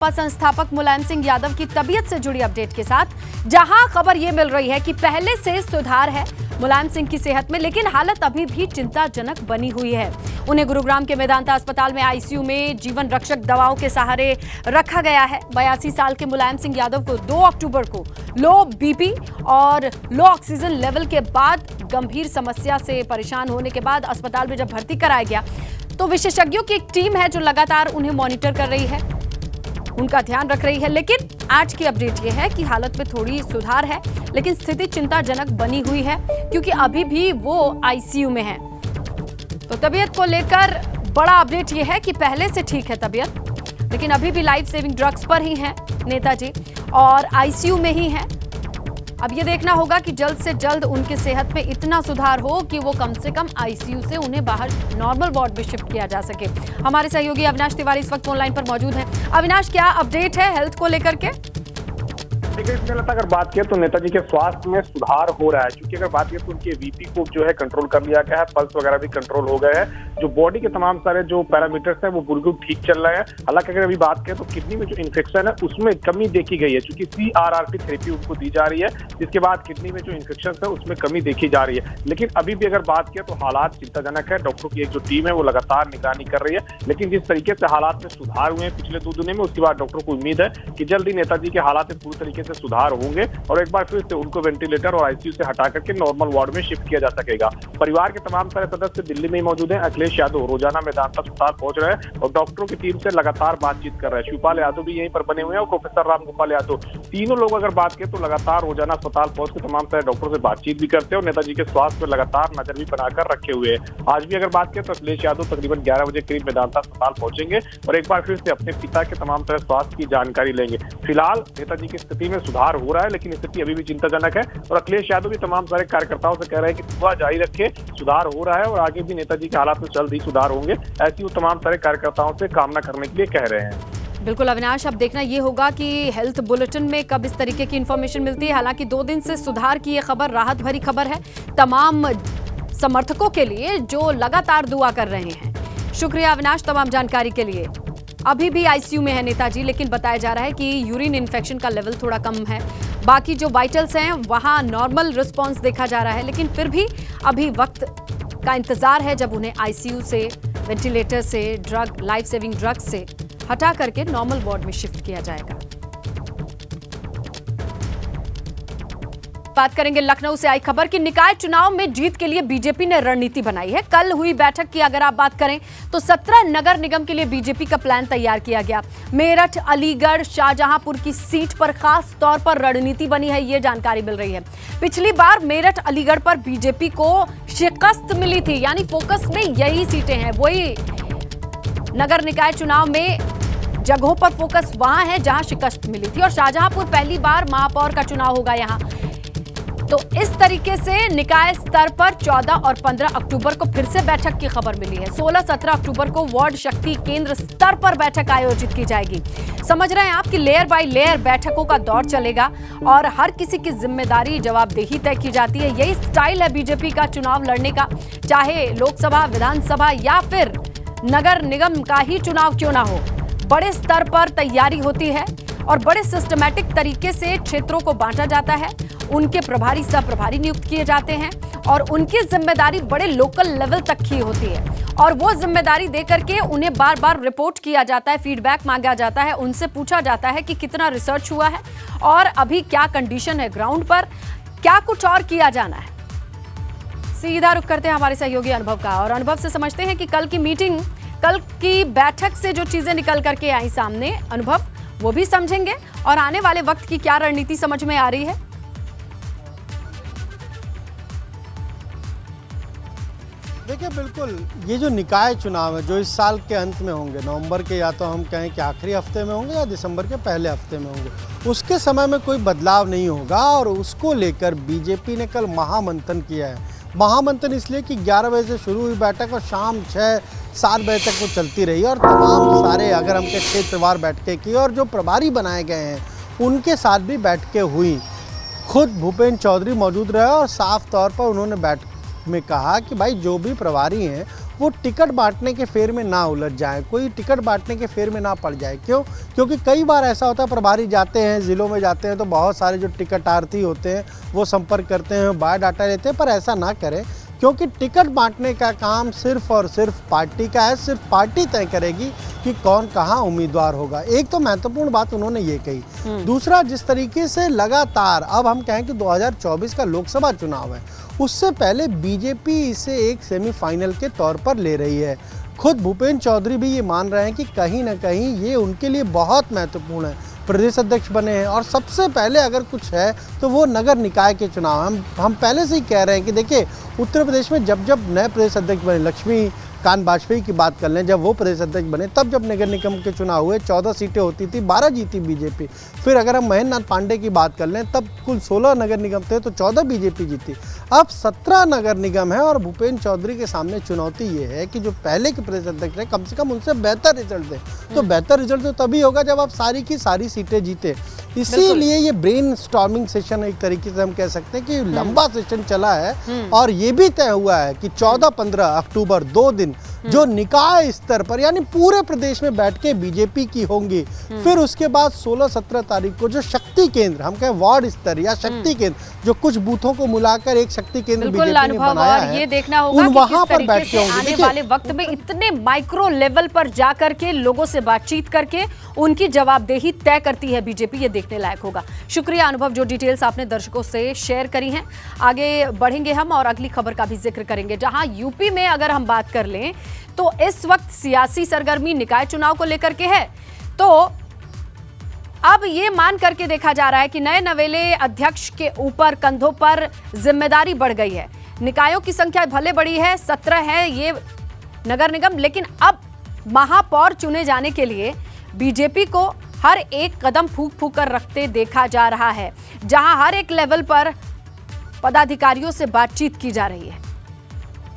संस्थापक मुलायम सिंह यादव की तबीयत से जुड़ी अपडेट के साथ, जहां खबर यह मिल रही है कि पहले से सुधार है मुलायम सिंह की सेहत में, लेकिन हालत अभी भी चिंताजनक बनी हुई है। उन्हें गुरुग्राम के मेदांता अस्पताल में आईसीयू में जीवन रक्षक दवाओं के सहारे रखा गया है। 82 साल के मुलायम सिंह यादव को 2 अक्टूबर को लो बीपी और लो ऑक्सीजन लेवल के बाद गंभीर समस्या से परेशान होने के बाद अस्पताल में जब भर्ती कराया गया तो विशेषज्ञों की एक टीम है जो लगातार उन्हें मॉनिटर कर रही है, उनका ध्यान रख रही है। लेकिन आज की अपडेट यह है कि हालत में थोड़ी सुधार है, लेकिन स्थिति चिंताजनक बनी हुई है क्योंकि अभी भी वो आईसीयू में है। तो तबीयत को लेकर बड़ा अपडेट यह है कि पहले से ठीक है तबीयत, लेकिन अभी भी लाइफ सेविंग ड्रग्स पर ही हैं नेताजी और आईसीयू में ही हैं। अब ये देखना होगा कि जल्द से जल्द उनकी सेहत में इतना सुधार हो कि वो कम से कम आईसीयू से उन्हें बाहर नॉर्मल वार्ड में शिफ्ट किया जा सके। हमारे सहयोगी अविनाश तिवारी इस वक्त ऑनलाइन पर मौजूद हैं। अविनाश, क्या अपडेट है हेल्थ को लेकर के? अगर बात करें तो नेताजी के स्वास्थ्य में सुधार हो रहा है, क्योंकि अगर बात करें तो उनके बीपी को जो है कंट्रोल कर लिया गया है, पल्स वगैरह भी कंट्रोल हो गए हैं, जो बॉडी के तमाम सारे जो पैरामीटर्स हैं वो बिल्कुल ठीक चल रहे हैं। हालांकि अगर अभी बात करें तो किडनी में जो इन्फेक्शन है उसमें कमी देखी गई है, क्योंकि CRRT थेरेपी उनको दी जा रही है, जिसके बाद किडनी में जो इन्फेक्शन है उसमें कमी देखी जा रही है। लेकिन अभी भी अगर बात करें तो हालात चिंताजनक है। डॉक्टरों की एक जो टीम है वो लगातार निगरानी कर रही है, लेकिन जिस तरीके से हालात में सुधार हुए हैं पिछले 2 दिनों में, उसके बाद डॉक्टरों को उम्मीद है कि जल्द ही नेताजी के हालात में पूरी तरीके से सुधार होंगे और एक बार फिर से उनको वेंटिलेटर और आईसीयू से हटा करके नॉर्मल वार्ड में शिफ्ट किया जा सकेगा। परिवार के तमाम सारे सदस्य दिल्ली में ही मौजूद हैं। अखिलेश यादव रोजाना मेदांता अस्पताल पहुंच रहे हैं और डॉक्टरों की टीम से लगातार बातचीत कर रहे हैं। शिवपाल यादव भी यहीं पर बने हुए हैं और प्रोफेसर राम गोपाल यादव, तीनों लोग अगर बात करें तो लगातार रोजाना अस्पताल पहुंच के तमाम सारे डॉक्टरों से बातचीत भी करते हैं और नेताजी के स्वास्थ्य पर लगातार नजर भी बनाकर रखे हुए हैं। आज भी अगर बात करें तो अखिलेश यादव तकरीबन 11 बजे करीब मेदांता अस्पताल पहुंचेंगे और एक बार फिर से अपने पिता के तमाम तरह स्वास्थ्य की जानकारी लेंगे। फिलहाल नेताजी की स्थिति में सुधार हो रहा है, लेकिन स्थिति अभी भी चिंताजनक है और अखिलेश यादव भी तमाम सारे कार्यकर्ताओं से कह रहे हैं कि दुआ जारी रखे, सुधार हो रहा है और आगे भी नेताजी के हालात में जल्द ही सुधार होंगे, ऐसी वो तमाम सारे कार्यकर्ताओं से कामना करने के लिए कह रहे हैं। बिल्कुल अविनाश, अब देखना ये होगा कि हेल्थ बुलेटिन में कब इस तरीके की इंफॉर्मेशन मिलती है। हालांकि 2 दिन से सुधार की ये खबर राहत भरी खबर है तमाम समर्थकों के लिए जो लगातार दुआ कर रहे हैं। शुक्रिया अविनाश तमाम जानकारी के लिए। अभी भी आईसीयू में है नेताजी, लेकिन बताया जा रहा है कि यूरिन इन्फेक्शन का लेवल थोड़ा कम है, बाकी जो वाइटल्स हैं वहां नॉर्मल रिस्पांस देखा जा रहा है, लेकिन फिर भी अभी वक्त का इंतजार है जब उन्हें आईसीयू से, वेंटिलेटर से, लाइफ सेविंग ड्रग्स से हटा करके नॉर्मल वार्ड में शिफ्ट किया जाएगा। बात करेंगे लखनऊ से आई खबर की। निकाय चुनाव में जीत के लिए बीजेपी ने रणनीति बनाई है। कल हुई बैठक की अगर आप बात करें तो 17 नगर निगम के लिए बीजेपी का प्लान तैयार किया गया। मेरठ, अलीगढ़, शाहजहांपुर की सीट पर खास तौर पर रणनीति बनी है, ये जानकारी मिल रही है। पिछली बार मेरठ, अलीगढ़ पर बीजेपी को शिकस्त मिली थी, यानी फोकस में यही सीटें हैं। वही नगर निकाय चुनाव में जगहों पर फोकस वहां है जहां शिकस्त मिली थी और शाहजहांपुर पहली बार महापौर का चुनाव होगा यहां। तो इस तरीके से निकाय स्तर पर 14 और 15 अक्टूबर को फिर से बैठक की खबर मिली है। 16-17 अक्टूबर को वार्ड शक्ति केंद्र स्तर पर बैठक आयोजित की जाएगी। समझ रहे हैं आप कि लेयर बाय लेयर बैठकों का दौर चलेगा और हर किसी की जिम्मेदारी, जवाबदेही तय की जाती है। यही स्टाइल है बीजेपी का चुनाव लड़ने का, चाहे लोकसभा, विधानसभा या फिर नगर निगम का ही चुनाव क्यों ना हो। बड़े स्तर पर तैयारी होती है और बड़े सिस्टमैटिक तरीके से क्षेत्रों को बांटा जाता है। उनके प्रभारी, सह प्रभारी नियुक्त किए जाते हैं और उनकी जिम्मेदारी बड़े लोकल लेवल तक की होती है और वो जिम्मेदारी देकर के उन्हें बार बार रिपोर्ट किया जाता है, फीडबैक मांगा जाता है, उनसे पूछा जाता है कि कितना रिसर्च हुआ है और अभी क्या कंडीशन है ग्राउंड पर, क्या कुछ और किया जाना है। सीधा रुख करते हैं हमारे सहयोगी अनुभव का और अनुभव से समझते हैं कि कल की मीटिंग, कल की बैठक से जो चीजें निकल करके आई सामने, अनुभव वो भी समझेंगे और आने वाले वक्त की क्या रणनीति समझ में आ रही है। देखिए, बिल्कुल ये जो निकाय चुनाव है जो इस साल के अंत में होंगे, नवंबर के या तो हम कहें कि आखिरी हफ्ते में होंगे या दिसंबर के पहले हफ्ते में होंगे, उसके समय में कोई बदलाव नहीं होगा और उसको लेकर बीजेपी ने कल महामंथन किया है। महामंथन इसलिए कि 11 बजे से शुरू हुई बैठक और शाम 6-7 बजे तक वो चलती रही और तमाम सारे, अगर हम के क्षेत्रवार बैठकें की और जो प्रभारी बनाए गए हैं उनके साथ भी बैठकें हुई। खुद भूपेंद्र चौधरी मौजूद रहे और साफ तौर पर उन्होंने बैठक में कहा कि भाई जो भी प्रभारी हैं वो टिकट बांटने के फेर में ना उलझ जाए, कोई टिकट बांटने के फेर में ना पड़ जाए। क्यों? क्योंकि कई बार ऐसा होता है, प्रभारी जाते हैं, ज़िलों में जाते हैं तो बहुत सारे जो टिकटार्थी होते हैं वो संपर्क करते हैं, बायोडाटा लेते हैं, पर ऐसा ना करें क्योंकि टिकट बांटने का काम सिर्फ और सिर्फ पार्टी का है। सिर्फ पार्टी तय करेगी कि कौन कहाँ उम्मीदवार होगा। एक तो महत्वपूर्ण बात उन्होंने ये कही। दूसरा, जिस तरीके से लगातार अब हम कहें कि 2024 का लोकसभा चुनाव है, उससे पहले बीजेपी इसे एक सेमीफाइनल के तौर पर ले रही है। खुद भूपेंद्र चौधरी भी ये मान रहे हैं कि कहीं ना कहीं ये उनके लिए बहुत महत्वपूर्ण है। प्रदेश अध्यक्ष बने हैं और सबसे पहले अगर कुछ है तो वो नगर निकाय के चुनाव। हम पहले से ही कह रहे हैं कि देखिए, उत्तर प्रदेश में जब जब नए प्रदेश अध्यक्ष बने, लक्ष्मीकांत वाजपेयी की बात कर लें, जब वो प्रदेश अध्यक्ष बने तब जब नगर निगम के चुनाव हुए 14 सीटें होती थी, 12 जीती बीजेपी। फिर अगर हम महेंद्र नाथ पांडे की बात कर लें तब कुल 16 नगर निगम थे तो 14 बीजेपी जीती। अब 17 नगर निगम है और भूपेंद्र चौधरी के सामने चुनौती ये है कि जो पहले के प्रदेश अध्यक्ष हैं कम से कम उनसे बेहतर रिजल्ट दें। तो बेहतर रिजल्ट तो तभी होगा जब आप सारी की सारी सीटें जीते। इसीलिए ये ब्रेन स्टॉर्मिंग सेशन एक तरीके से हम कह सकते हैं कि लंबा सेशन चला है और ये भी तय हुआ है कि 14-15 अक्टूबर 2 दिन जो निकाय स्तर पर यानी पूरे प्रदेश में बैठ के बीजेपी की होंगी। फिर उसके बाद 16-17 तारीख को जो शक्ति केंद्र, हम कहें वार्ड स्तर या शक्ति केंद्र, जो कुछ बूथों को मिलाकर एक शक्ति केंद्र बीजेपी ने बनाया है, ये देखना होगा कि वहां किस पर बैठ के होंगे। आने वाले वक्त में इतने माइक्रो लेवल पर जा करके लोगों से बातचीत करके उनकी जवाबदेही तय करती है बीजेपी, ये देखने लायक होगा। शुक्रिया अनुभव, जो डिटेल्स आपने दर्शकों से शेयर करी हैं। आगे बढ़ेंगे हम और अगली खबर का भी जिक्र करेंगे, जहां यूपी में अगर हम बात कर लें तो इस वक्त सियासी सरगर्मी निकाय चुनाव को लेकर के है। तो अब ये मान करके देखा जा रहा है कि नए नवेले अध्यक्ष के ऊपर कंधों पर जिम्मेदारी बढ़ गई है। निकायों की संख्या भले बड़ी है, 17 है ये नगर निगम, लेकिन अब महापौर चुने जाने के लिए बीजेपी को हर एक कदम फूंक फूंक कर रखते देखा जा रहा है, जहां हर एक लेवल पर पदाधिकारियों से बातचीत की जा रही है।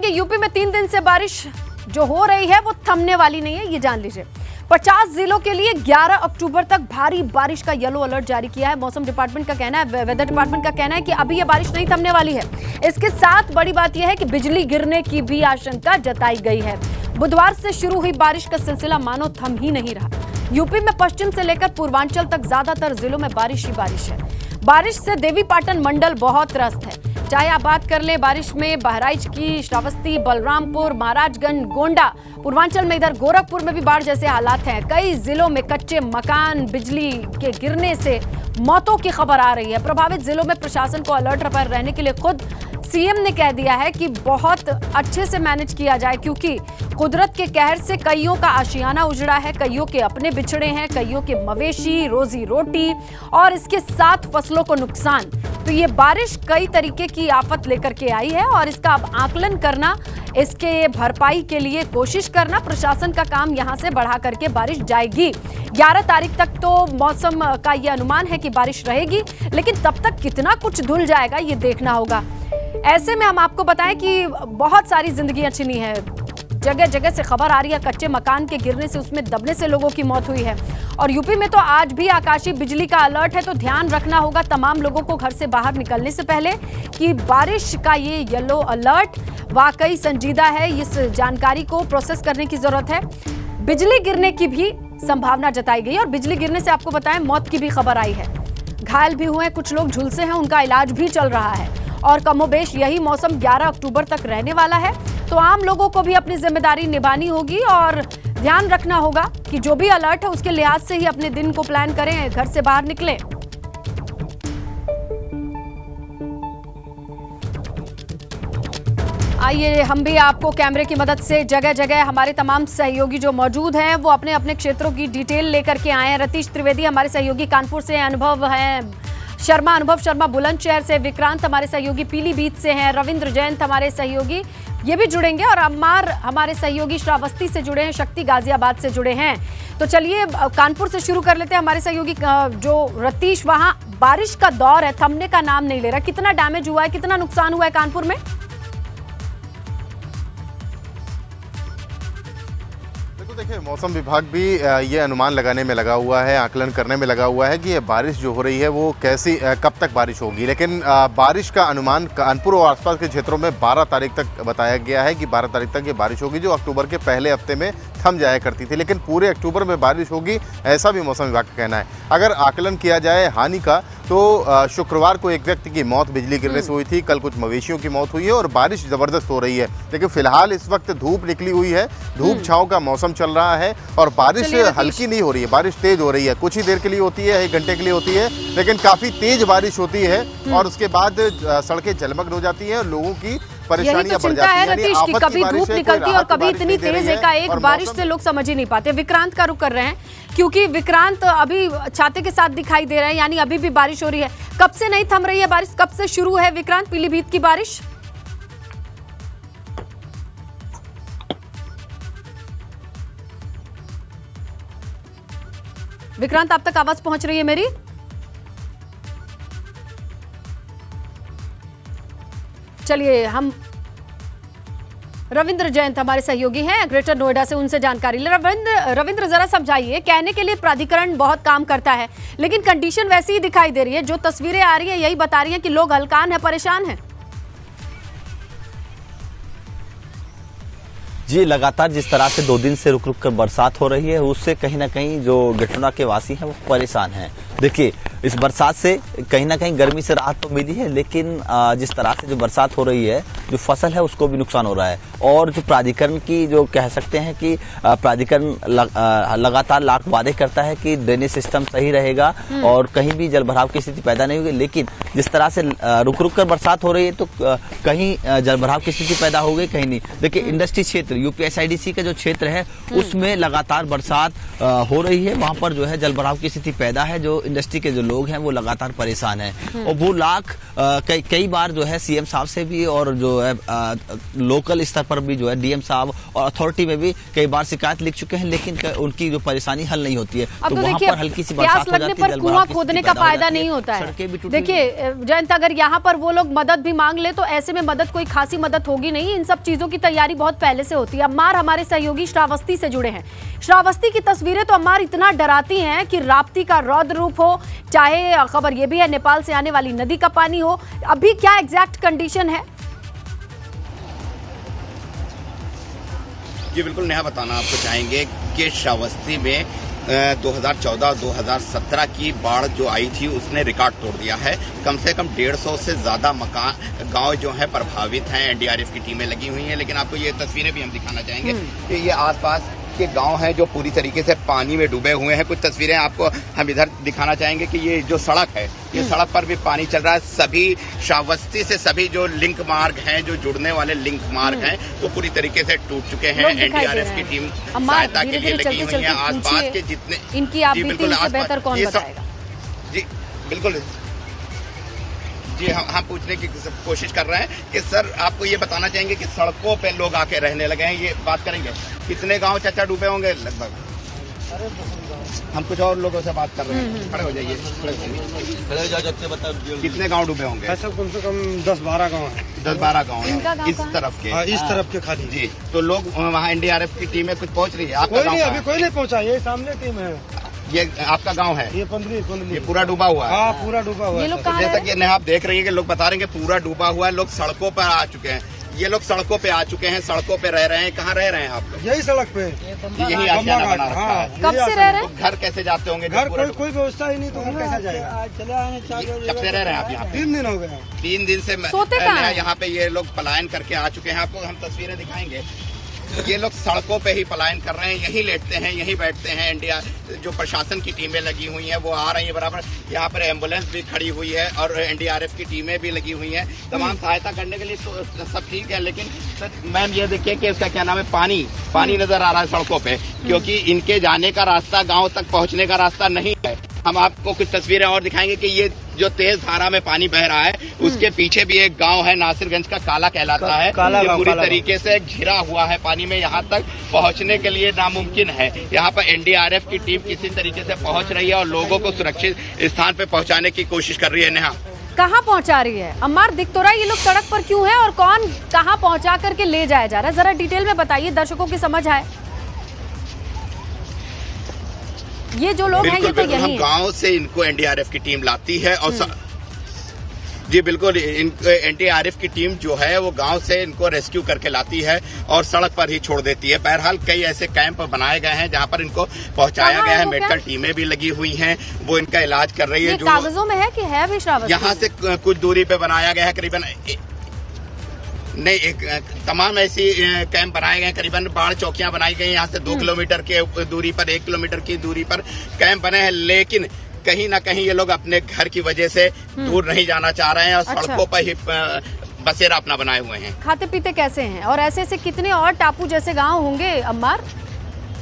यूपी में 3 दिन से बारिश जो हो रही है वो थमने वाली नहीं है, ये जान लीजिए। 50 जिलों के लिए 11 अक्टूबर तक भारी बारिश का येलो अलर्ट जारी किया है। मौसम डिपार्टमेंट का कहना है, वेदर डिपार्टमेंट का कहना है कि अभी ये बारिश नहीं थमने वाली है। इसके साथ बड़ी बात यह है कि बिजली गिरने की भी आशंका जताई गई है। बुधवार से शुरू हुई बारिश का सिलसिला मानो थम ही नहीं रहा। यूपी में पश्चिम से लेकर पूर्वांचल तक ज्यादातर जिलों में बारिश ही बारिश है। बारिश से देवीपाटन मंडल बहुत त्रस्त है। चाहे आप बात कर लें बारिश में बहराइच की, श्रावस्ती, बलरामपुर, महाराजगंज, गोंडा, पूर्वांचल में इधर गोरखपुर में भी बाढ़ जैसे हालात हैं। कई जिलों में कच्चे मकान बिजली के गिरने से मौतों की खबर आ रही है। प्रभावित जिलों में प्रशासन को अलर्ट पर रहने के लिए खुद सीएम ने कह दिया है कि बहुत अच्छे से मैनेज किया जाए, क्योंकि कुदरत के कहर से कईयों का आशियाना उजड़ा है, कईयों के अपने बिछड़े हैं, कईयों के मवेशी, रोजी रोटी और इसके साथ फसलों को नुकसान। तो ये बारिश कई तरीके की आफत लेकर के आई है और इसका अब आकलन करना, इसके भरपाई के लिए कोशिश करना, प्रशासन का काम यहां से बढ़ा करके बारिश जाएगी। 11 तारीख तक तो मौसम का ये अनुमान है कि बारिश रहेगी, लेकिन तब तक कितना कुछ धुल जाएगा ये देखना होगा। ऐसे में हम आपको बताएं कि बहुत सारी जिंदगियां छिनी है। जगह जगह से खबर आ रही है कच्चे मकान के गिरने से, उसमें दबने से लोगों की मौत हुई है। और यूपी में तो आज भी आकाशीय बिजली का अलर्ट है, तो ध्यान रखना होगा तमाम लोगों को घर से बाहर निकलने से पहले कि बारिश का ये येलो अलर्ट वाकई संजीदा है। इस जानकारी को प्रोसेस करने की जरूरत है। बिजली गिरने की भी संभावना जताई गई और बिजली गिरने से आपको बताएं मौत की भी खबर आई है। घायल भी हुए, कुछ लोग झुलसे हैं, उनका इलाज भी चल रहा है। और कमोबेश यही मौसम 11 अक्टूबर तक रहने वाला है, तो आम लोगों को भी अपनी जिम्मेदारी निभानी होगी और ध्यान रखना होगा कि जो भी अलर्ट है उसके लिहाज से ही अपने दिन को प्लान करें, घर से बाहर निकलें। आइए हम भी आपको कैमरे की मदद से जगह जगह हमारे तमाम सहयोगी जो मौजूद हैं वो अपने अपने क्षेत्रों की डिटेल लेकर के आए हैं। रतीश त्रिवेदी हमारे सहयोगी कानपुर से, अनुभव शर्मा बुलंदशहर से, विक्रांत हमारे सहयोगी पीलीभीत से हैं, रविंद्र जयंत हमारे सहयोगी ये भी जुड़ेंगे और अम्मार हमारे सहयोगी श्रावस्ती से जुड़े हैं, शक्ति गाजियाबाद से जुड़े हैं। तो चलिए कानपुर से शुरू कर लेते हैं। हमारे सहयोगी जो रतीश, वहां बारिश का दौर है, थमने का नाम नहीं ले रहा। कितना डैमेज हुआ है, कितना नुकसान हुआ है कानपुर में? देखिए देखिए, मौसम विभाग भी ये अनुमान लगाने में लगा हुआ है, आकलन करने में लगा हुआ है कि ये बारिश जो हो रही है वो कैसी कब तक बारिश होगी। लेकिन बारिश का अनुमान कानपुर और आसपास के क्षेत्रों में 12 तारीख तक बताया गया है कि 12 तारीख तक ये बारिश होगी, जो अक्टूबर के पहले हफ्ते में थम जाया करती थी। लेकिन पूरे अक्टूबर में बारिश होगी, ऐसा भी मौसम विभाग का कहना है। अगर आकलन किया जाए हानि का, तो शुक्रवार को एक व्यक्ति की मौत बिजली गिरने से हुई थी, कल कुछ मवेशियों की मौत हुई है और बारिश ज़बरदस्त हो रही है। लेकिन फिलहाल इस वक्त धूप निकली हुई है, धूप छाँव का मौसम चल रहा है और बारिश हल्की नहीं हो रही है, बारिश तेज हो रही है। कुछ ही देर के लिए होती है, 1 घंटे के लिए होती है, लेकिन काफ़ी तेज बारिश होती है और उसके बाद सड़कें जलमग्न हो जाती हैं और लोगों की परेशानियां बढ़ जाती हैं। रतीश की कभी धूप निकलती है और कभी इतनी तेज एकाएक बारिश से लोग समझ ही नहीं पाते। विक्रांत का रुख कर रहे हैं क्योंकि विक्रांत अभी छाते के साथ दिखाई दे रहे हैं, यानी अभी भी बारिश हो रही है। कब से नहीं थम रही है बारिश, कब से शुरू है विक्रांत पीलीभीत की बारिश? विक्रांत, आप तक आवाज पहुंच रही है मेरी? चलिए, हम रविंद्र जयंत हमारे सहयोगी हैं ग्रेटर नोएडा से, उनसे जानकारी ले। रविंद्र जरा समझाइए, कहने के लिए प्राधिकरण बहुत काम करता है लेकिन कंडीशन वैसी ही दिखाई दे रही है, जो तस्वीरें आ रही है यही बता रही है कि लोग हलकान है, परेशान है। जी, लगातार जिस तरह से 2 दिन से रुक रुक कर बरसात हो रही है, उससे कहीं ना कहीं जो गठनोड़ा के वासी हैं वो परेशान हैं। देखिए, इस बरसात से कहीं ना कहीं गर्मी से राहत तो मिली है, लेकिन जिस तरह से जो बरसात हो रही है, जो फसल है उसको भी नुकसान हो रहा है। और जो प्राधिकरण की जो कह सकते हैं कि प्राधिकरण लगातार लाख वादे करता है कि ड्रेनेज सिस्टम सही रहेगा और कहीं भी जलभराव की स्थिति पैदा नहीं होगी, लेकिन जिस तरह से रुक रुक कर बरसात हो रही है तो कहीं जलभराव की स्थिति पैदा हो गई, कहीं नहीं। देखिए, इंडस्ट्री क्षेत्र यूपीएसआईडीसी का जो क्षेत्र है उसमें लगातार बरसात हो रही है, वहां पर जो है जलभराव की स्थिति पैदा है। जो इंडस्ट्री के जो लोग हैं वो लगातार परेशान हैं और वो लाख कई बार जो है सीएम साहब से भी और जो है लोकल स्तर पर भी जो है डीएम साहब और अथॉरिटी में भी कई बार शिकायत लिख चुके हैं, लेकिन उनकी जो परेशानी हल नहीं होती है। तो वहां पर हल्की सी बरसात हो जाती है, कुआं खोदने का फायदा नहीं होता है। देखिए जयंत, अगर यहाँ पर वो लोग मदद भी मांग ले तो ऐसे में मदद कोई खासी मदद होगी नहीं। इन सब चीजों की तैयारी बहुत पहले से होती है। अम्मार हमारे सहयोगी श्रावस्ती से जुड़े हैं। श्रावस्ती की तस्वीरें तो अम्मार इतना डराती हैं कि राप्ती का रौद्र रूप हो, चाहे खबर ये भी है नेपाल से आने वाली नदी का पानी हो। अभी क्या एग्जैक्ट कंडीशन है? जी बिल्कुल, नेहा बताना आपको चाहेंगे कि श्रावस्ती में 2014-2017 की बाढ़ जो आई थी उसने रिकॉर्ड तोड़ दिया है। कम से कम 150 से ज्यादा मकान गांव जो है प्रभावित हैं। एनडीआरएफ की टीमें लगी हुई हैं, लेकिन आपको ये तस्वीरें भी हम दिखाना चाहेंगे कि ये आसपास के गांव हैं जो पूरी तरीके से पानी में डूबे हुए हैं। कुछ तस्वीरें आपको हम इधर दिखाना चाहेंगे कि ये जो सड़क है, ये सड़क पर भी पानी चल रहा है। सभी श्रावस्ती से सभी जो लिंक मार्ग हैं, जो जुड़ने वाले लिंक मार्ग हैं, वो पूरी तरीके से टूट चुके हैं। एनडीआरएफ की टीम सहायता के लिए लगी हुई है। आसपास के जितने इनकी आप बेहतर कौन बताएगा? जी बिल्कुल जी, हम पूछने की कोशिश कर रहे हैं कि सर आपको ये बताना चाहेंगे कि सड़कों पे लोग आके रहने लगे हैं, ये बात करेंगे कितने गांव चाचा डूबे होंगे लगभग? हम कुछ और लोगों से बात कर रहे हैं। खड़े हो जाइए, खड़े हो जाओ, कितने गांव डूबे होंगे? ऐसा कम से कम 10-12 गाँव है। 10-12 गाँव है इस तरफ के? इस तरफ के खाली। जी, तो लोग वहाँ एनडीआरएफ की टीमें कुछ पहुँच रही है? आपका कोई नहीं, अभी कोई नहीं पहुँचा, ये सामने टीम है। ये आपका गांव है? ये 15 ये पूरा डूबा हुआ है? हाँ, पूरा डूबा हुआ है। जैसा कि आप देख रही है कि लोग बता रहे हैं कि पूरा डूबा हुआ है, लोग सड़कों पर आ चुके हैं। ये लोग सड़कों पे आ चुके हैं, सड़कों पे रह रहे हैं। कहाँ रह रहे हैं आप लोग? यही सड़क पे, यही आशियाना बना रखा है। कब से रह रहे हैं? घर कैसे जाते होंगे? घर कोई व्यवस्था ही नहीं, तो घर कैसे जाएगा? कब से रह रहे हैं आप यहाँ? 3 दिन हो गए। 3 दिन से यहाँ पे ये लोग पलायन करके आ चुके हैं। आपको हम तस्वीरें दिखाएंगे। ये लोग सड़कों पे ही पलायन कर रहे हैं, यहीं लेटते हैं, यहीं बैठते हैं। इंडिया जो प्रशासन की टीमें लगी हुई हैं वो आ रही है बराबर। यहाँ पर एम्बुलेंस भी खड़ी हुई है और एनडीआरएफ की टीमें भी लगी हुई हैं तमाम सहायता करने के लिए। तो सब ठीक है, लेकिन सर मैम ये देखिए कि इसका क्या नाम है, पानी नजर आ रहा है सड़कों पे, क्योंकि इनके जाने का रास्ता, गाँव तक पहुँचने का रास्ता नहीं है। हम आपको कुछ तस्वीरें और दिखाएंगे कि ये जो तेज धारा में पानी बह रहा है उसके पीछे भी एक गांव है नासिरगंज का, काला कहलाता है। ये पूरी तरीके से घिरा हुआ है पानी में, यहाँ तक पहुँचने के लिए नामुमकिन है। यहाँ पर एनडीआरएफ की टीम किसी तरीके से पहुँच रही है और लोगों को सुरक्षित स्थान पे पहुँचाने की कोशिश कर रही है। नेहा, कहाँ पहुँचा रही है? अम्मार, दिख तो रहा है ये लोग सड़क पर क्यों है और कौन कहाँ पहुँचा करके ले जाया जा रहा है? जरा डिटेल में बताइए, दर्शकों की समझ आए। ये जो लोग हैं ये तो बिल्कुल, हम यही हैं। गांव से इनको एनडीआरएफ की टीम लाती है और जी बिल्कुल, एनडीआरएफ की टीम जो है वो गांव से इनको रेस्क्यू करके लाती है और सड़क पर ही छोड़ देती है। बहरहाल कई ऐसे कैंप बनाए गए हैं जहां पर इनको पहुंचाया गया है। मेडिकल टीमें भी लगी हुई हैं, वो इनका इलाज कर रही है। ये जो कागजों में है कि है भी श्रावस्ती? यहाँ से कुछ दूरी पे बनाया गया है, करीबन नहीं तमाम ऐसी कैंप बनाए गए हैं। करीबन बाढ़ चौकियां बनाई गई हैं। यहाँ से 2 किलोमीटर के दूरी पर, 1 किलोमीटर की दूरी पर कैंप बने हैं, लेकिन कहीं ना कहीं ये लोग अपने घर की वजह से दूर नहीं जाना चाह रहे हैं और अच्छा। सड़कों पर ही बसेरा अपना बनाए हुए हैं। खाते पीते कैसे हैं? और ऐसे ऐसे कितने और टापू जैसे गांव होंगे अम्मार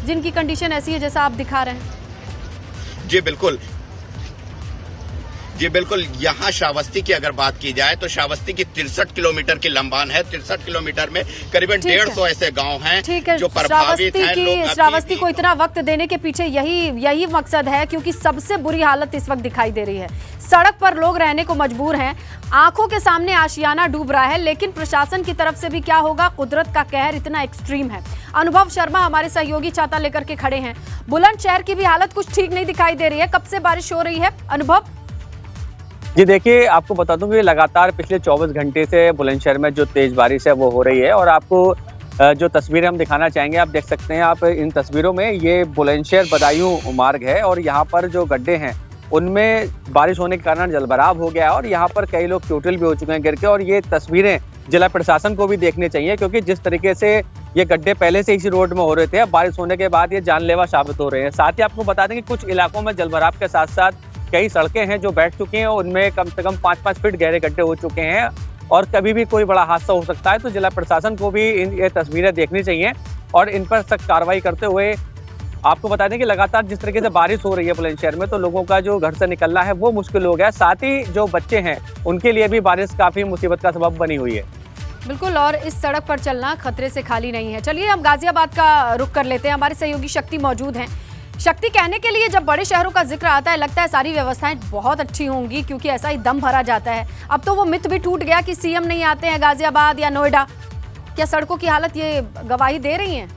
जिनकी कंडीशन ऐसी है जैसा आप दिखा रहे हैं? जी बिल्कुल, जी बिल्कुल। यहाँ श्रावस्ती की अगर बात की जाए तो श्रावस्ती की 63 किलोमीटर की लंबान है। 63 किलोमीटर में करीबन 150 ऐसे गांव हैं जो प्रभावित हैं। श्रावस्ती को इतना वक्त देने के पीछे यही मकसद है, क्योंकि सबसे बुरी हालत इस वक्त दिखाई दे रही है। सड़क पर लोग रहने को मजबूर हैं, आंखों के सामने आशियाना डूब रहा है, लेकिन प्रशासन की तरफ से भी क्या होगा? कुदरत का कहर इतना एक्सट्रीम है। अनुभव शर्मा हमारे सहयोगी छाता लेकर के खड़े हैं। बुलंदशहर की भी हालत कुछ ठीक नहीं दिखाई दे रही है। कब से बारिश हो रही है अनुभव? जी देखिए, आपको बता दूं कि लगातार पिछले 24 घंटे से बुलंदशहर में जो तेज बारिश है वो हो रही है। और आपको जो तस्वीरें हम दिखाना चाहेंगे, आप देख सकते हैं आप इन तस्वीरों में, ये बुलंदशहर बदायूं मार्ग है और यहाँ पर जो गड्ढे हैं उनमें बारिश होने के कारण जलभराव हो गया है और यहाँ पर कई लोग चोटिल भी हो चुके हैं गिर के। और ये तस्वीरें जिला प्रशासन को भी देखनी चाहिए, क्योंकि जिस तरीके से ये गड्ढे पहले से इसी रोड में हो रहे थे, अब बारिश होने के बाद ये जानलेवा साबित हो रहे हैं। साथ ही आपको बता दें कि कुछ इलाकों में जलभराव के साथ साथ कई सड़कें हैं जो बैठ चुकी हैं, उनमें कम से कम 5-5 फीट गहरे गड्ढे हो चुके हैं और कभी भी कोई बड़ा हादसा हो सकता है। तो जिला प्रशासन को भी ये तस्वीरें देखनी चाहिए और इन पर सख्त कार्रवाई करते हुए, आपको बता दें कि लगातार जिस तरीके से बारिश हो रही है बुलंदशहर में, तो लोगों का जो घर से निकलना है वो मुश्किल हो गया। साथ ही जो बच्चे हैं उनके लिए भी बारिश काफी मुसीबत का सबब बनी हुई है। बिल्कुल, और इस सड़क पर चलना खतरे से खाली नहीं है। चलिए हम गाजियाबाद का रुख कर लेते हैं। हमारे सहयोगी शक्ति मौजूद हैं। शक्ति, कहने के लिए जब बड़े शहरों का जिक्र आता है लगता है सारी व्यवस्थाएं बहुत अच्छी होंगी, क्योंकि ऐसा ही दम भरा जाता है। अब तो वो मिथ भी टूट गया कि सीएम नहीं आते हैं गाजियाबाद या नोएडा। क्या सड़कों की हालत ये गवाही दे रही है?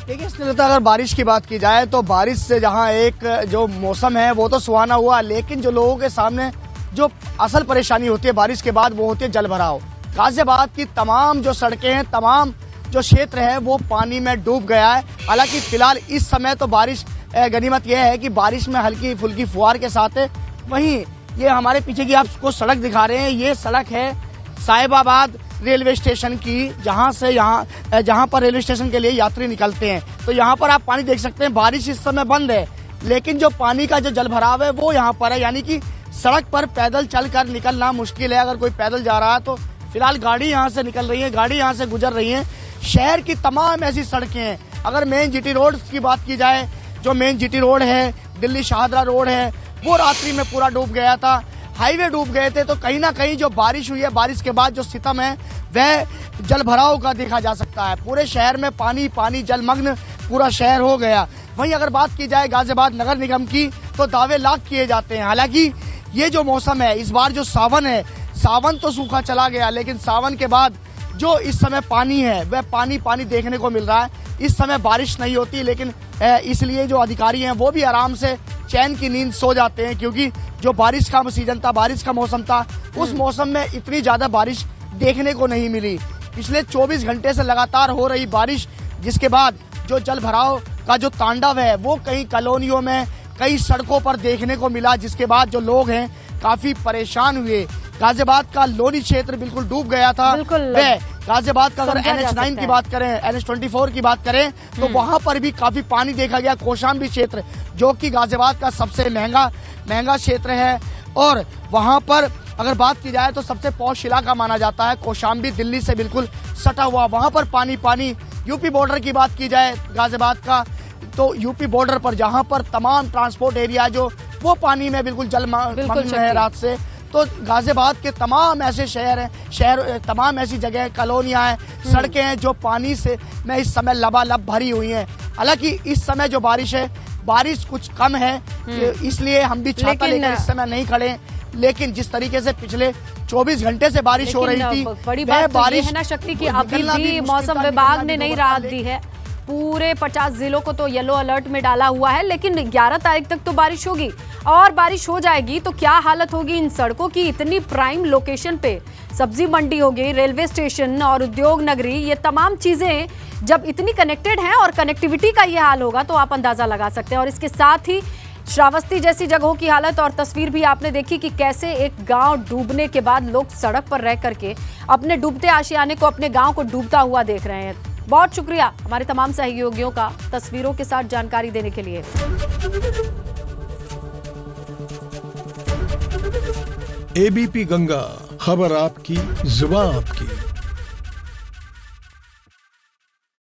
देखिए स्नेहलता, अगर बारिश की बात की जाए तो बारिश से जहां एक जो मौसम है वो तो सुहाना हुआ, लेकिन जो लोगों के सामने जो असल परेशानी होती है बारिश के बाद वो होती है जलभराव। गाजियाबाद की तमाम जो सड़कें हैं, तमाम जो क्षेत्र है वो पानी में डूब गया है। हालांकि फिलहाल इस समय तो बारिश, गनीमत यह है कि बारिश में हल्की फुल्की फुहार के साथ है। वहीं ये हमारे पीछे की आपको सड़क दिखा रहे हैं, ये सड़क है साहिबाबाद रेलवे स्टेशन की, जहां पर रेलवे स्टेशन के लिए यात्री निकलते हैं। तो यहाँ पर आप पानी देख सकते हैं। बारिश इस समय बंद है, लेकिन जो पानी का जो जलभराव है वो यहाँ पर है, यानी कि सड़क पर पैदल चलकर निकलना मुश्किल है। अगर कोई पैदल जा रहा है तो फिलहाल गाड़ी यहाँ से निकल रही है, गाड़ी यहाँ से गुजर रही है। शहर की तमाम ऐसी सड़कें हैं, अगर मेन जीटी रोड की बात की जाए, जो मेन जीटी रोड है, दिल्ली शाहदरा रोड है, वो रात्रि में पूरा डूब गया था, हाईवे डूब गए थे। तो कहीं ना कहीं जो बारिश हुई है, बारिश के बाद जो सितम है वह जलभराव का देखा जा सकता है। पूरे शहर में पानी पानी, जलमग्न पूरा शहर हो गया। वहीं अगर बात की जाए गाजियाबाद नगर निगम की, तो दावे लाख किए जाते हैं। हालांकि ये जो मौसम है, इस बार जो सावन है, सावन तो सूखा चला गया, लेकिन सावन के बाद जो इस समय पानी है वह पानी पानी देखने को मिल रहा है। इस समय बारिश नहीं होती, लेकिन इसलिए जो अधिकारी हैं वो भी आराम से चैन की नींद सो जाते हैं, क्योंकि जो बारिश का सीजन था, बारिश का मौसम था, उस मौसम में इतनी ज्यादा बारिश देखने को नहीं मिली। पिछले 24 घंटे से लगातार हो रही बारिश, जिसके बाद जो जल भराव का जो तांडव है वो कई कॉलोनियों में, कई सड़कों पर देखने को मिला, जिसके बाद जो लोग हैं काफी परेशान हुए। गाजियाबाद का लोनी क्षेत्र बिल्कुल डूब गया था। गाजियाबाद का अगर NH9 की बात करें, NH24 की बात करें, तो वहां पर भी काफी पानी देखा गया। कौशाम्बी क्षेत्र, जो कि गाजियाबाद का सबसे महंगा क्षेत्र है, और वहां पर अगर बात की जाए तो सबसे पॉश इलाका माना जाता है। कौशाम्बी दिल्ली से बिल्कुल सटा हुआ, वहां पर पानी पानी। यूपी बॉर्डर की बात की जाए गाजियाबाद का, तो यूपी बॉर्डर पर जहां पर तमाम ट्रांसपोर्ट एरिया जो वो पानी में बिल्कुल जलमग्न है रात से। तो गाजियाबाद के तमाम ऐसे शहर तमाम ऐसी जगह, कॉलोनियां हैं, सड़कें हैं जो पानी से में इस समय लबालब भरी हुई हैं। हालांकि इस समय जो बारिश है, बारिश कुछ कम है, इसलिए हम भी छाता लेकर इस समय नहीं खड़े। लेकिन जिस तरीके से पिछले 24 घंटे से बारिश हो रही थी, बड़ी बात तो ये है ना शक्ति की अभी भी मौसम विभाग ने नहीं राहत दी है। पूरे 50 जिलों को तो येलो अलर्ट में डाला हुआ है, लेकिन 11 तारीख तक तो बारिश होगी और बारिश हो जाएगी तो क्या हालत होगी इन सड़कों की। इतनी प्राइम लोकेशन पे सब्जी मंडी होगी, रेलवे स्टेशन और उद्योग नगरी, ये तमाम चीजें जब इतनी कनेक्टेड हैं और कनेक्टिविटी का ये हाल होगा तो आप अंदाजा लगा सकते हैं। और इसके साथ ही श्रावस्ती जैसी जगहों की हालत और तस्वीर भी आपने देखी कि कैसे एक गांव डूबने के बाद लोग सड़क पर रह करके अपने डूबते आशियाने को, अपने गांव को डूबता हुआ देख रहे हैं। बहुत शुक्रिया हमारे तमाम सहयोगियों का तस्वीरों के साथ जानकारी देने के लिए। एबीपी गंगा, खबर आपकी, जुबान आपकी।